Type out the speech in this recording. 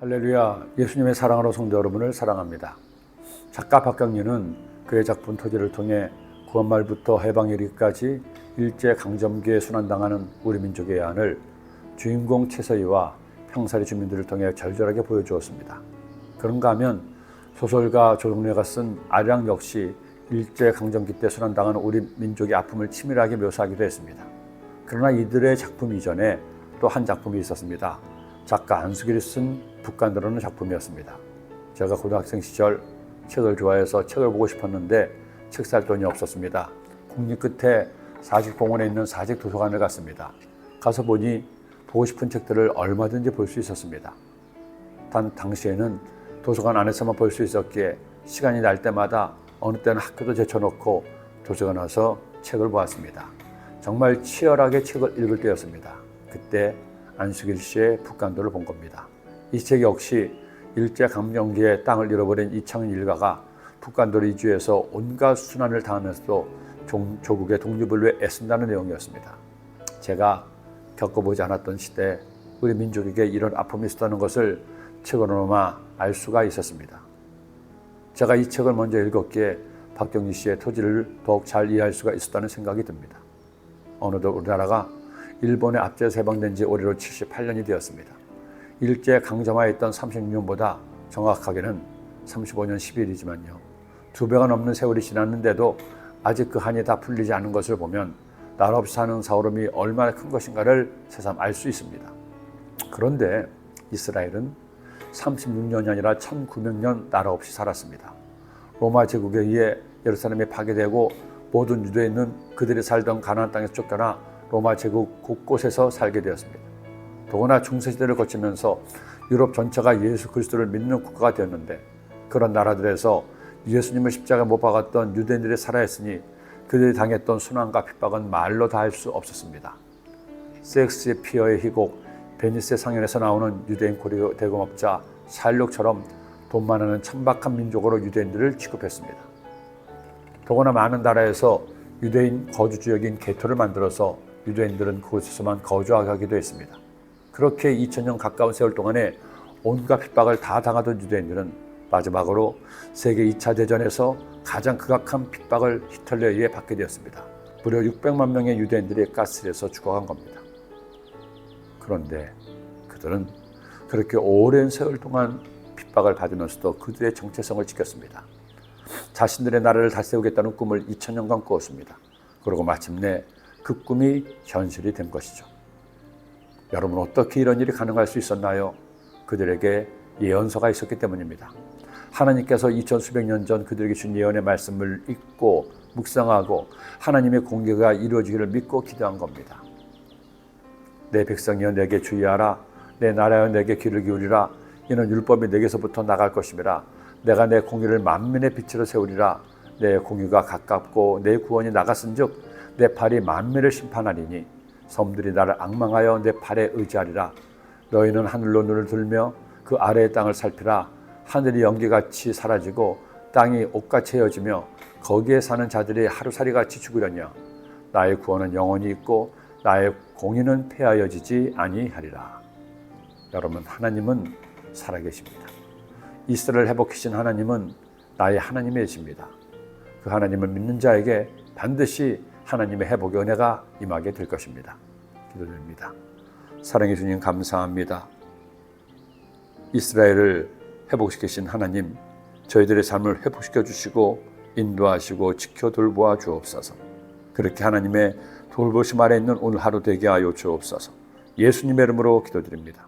할렐루야, 예수님의 사랑으로 성도 여러분을 사랑합니다. 작가 박경리는 그의 작품 토지를 통해 구원말부터 해방에 이르기까지 일제강점기에 순환당하는 우리 민족의 야한을 주인공 최서희와 평사리 주민들을 통해 절절하게 보여주었습니다. 그런가 하면 소설가 조동래가 쓴 아리랑 역시 일제강점기 때 순환당하는 우리 민족의 아픔을 치밀하게 묘사하기도 했습니다. 그러나 이들의 작품 이전에 또 한 작품이 있었습니다. 작가 안수길이 쓴 북간도라는 작품이었습니다. 제가 고등학생 시절 책을 좋아해서 책을 보고 싶었는데 책 살 돈이 없었습니다. 국립 끝에 사직공원에 있는 사직도서관을 갔습니다. 가서 보니 보고 싶은 책들을 얼마든지 볼 수 있었습니다. 단 당시에는 도서관 안에서만 볼 수 있었기에 시간이 날 때마다 어느 때는 학교도 제쳐놓고 도서관 와서 책을 보았습니다. 정말 치열하게 책을 읽을 때였습니다. 그때 안수길 씨의 북간도를 본 겁니다. 이 책 역시 일제강점기에 땅을 잃어버린 이창훈 일가가 북간도를 이주해서 온갖 순환을 당하면서도 조국의 독립을 위해 애쓴다는 내용이었습니다. 제가 겪어보지 않았던 시대에 우리 민족에게 이런 아픔이 있었다는 것을 책으로나마 알 수가 있었습니다. 제가 이 책을 먼저 읽었기에 박경리 씨의 토지를 더욱 잘 이해할 수가 있었다는 생각이 듭니다. 어느덧 우리나라가 일본의 압제에서 해방된 지 올해로 78년이 되었습니다. 일제 강점하에 있던 36년보다 정확하게는 35년 10일이지만요. 2배가 넘는 세월이 지났는데도 아직 그 한이 다 풀리지 않은 것을 보면 나라 없이 사는 서러움이 얼마나 큰 것인가를 새삼 알 수 있습니다. 그런데 이스라엘은 36년이 아니라 1900년 나라 없이 살았습니다. 로마 제국에 의해 예루살렘이 파괴되고 모든 유대인은 그들이 살던 가나안 땅에서 쫓겨나 로마 제국 곳곳에서 살게 되었습니다. 더구나 중세시대를 거치면서 유럽 전체가 예수 그리스도를 믿는 국가가 되었는데 그런 나라들에서 예수님을 십자가에 못 박았던 유대인들이 살아있으니 그들이 당했던 순환과 핍박은 말로 다 할 수 없었습니다. 셰익스피어의 희곡 베니스의 상연에서 나오는 유대인 고리 대공업자 샬록처럼 돈 많은 천박한 민족으로 유대인들을 취급했습니다. 더구나 많은 나라에서 유대인 거주지역인 게토를 만들어서 유대인들은 그곳에서만 거주하게 하기도 했습니다. 그렇게 2000년 가까운 세월 동안에 온갖 핍박을 다 당하던 유대인들은 마지막으로 세계 2차 대전에서 가장 극악한 핍박을 히틀러에 의해 받게 되었습니다. 무려 600만 명의 유대인들이 가스실에서 죽어간 겁니다. 그런데 그들은 그렇게 오랜 세월 동안 핍박을 받으면서도 그들의 정체성을 지켰습니다. 자신들의 나라를 다스리겠다는 꿈을 2000년간 꾸었습니다. 그리고 마침내 그 꿈이 현실이 된 것이죠. 여러분, 어떻게 이런 일이 가능할 수 있었나요? 그들에게 예언서가 있었기 때문입니다. 하나님께서 2000수백 년 전 그들에게 준 예언의 말씀을 읽고 묵상하고 하나님의 공개가 이루어지기를 믿고 기도한 겁니다. 내 백성이여 내게 주의하라. 내 나라여 내게 귀를 기울이라. 이는 율법이 내게서부터 나갈 것임이라. 내가 내 공의를 만민의 빛으로 세우리라. 내 공의가 가깝고 내 구원이 나갔은즉 내 팔이 만민을 심판하리니 섬들이 나를 앙망하여 내 팔에 의지하리라. 너희는 하늘로 눈을 들며 그 아래의 땅을 살피라. 하늘이 연기같이 사라지고 땅이 옷같이 헤어지며 거기에 사는 자들이 하루살이같이 죽으려냐. 나의 구원은 영원히 있고 나의 공의는 폐하여지지 아니하리라. 여러분, 하나님은 살아계십니다. 이스라엘을 회복하신 하나님은 나의 하나님이십니다. 그 하나님을 믿는 자에게 반드시 하나님의 회복의 은혜가 임하게 될 것입니다. 기도드립니다. 사랑해 주님 감사합니다. 이스라엘을 회복시키신 하나님, 저희들의 삶을 회복시켜 주시고 인도하시고 지켜 돌보아 주옵소서. 그렇게 하나님의 돌보심 아래 있는 오늘 하루 되게 하여 주옵소서. 예수님의 이름으로 기도드립니다.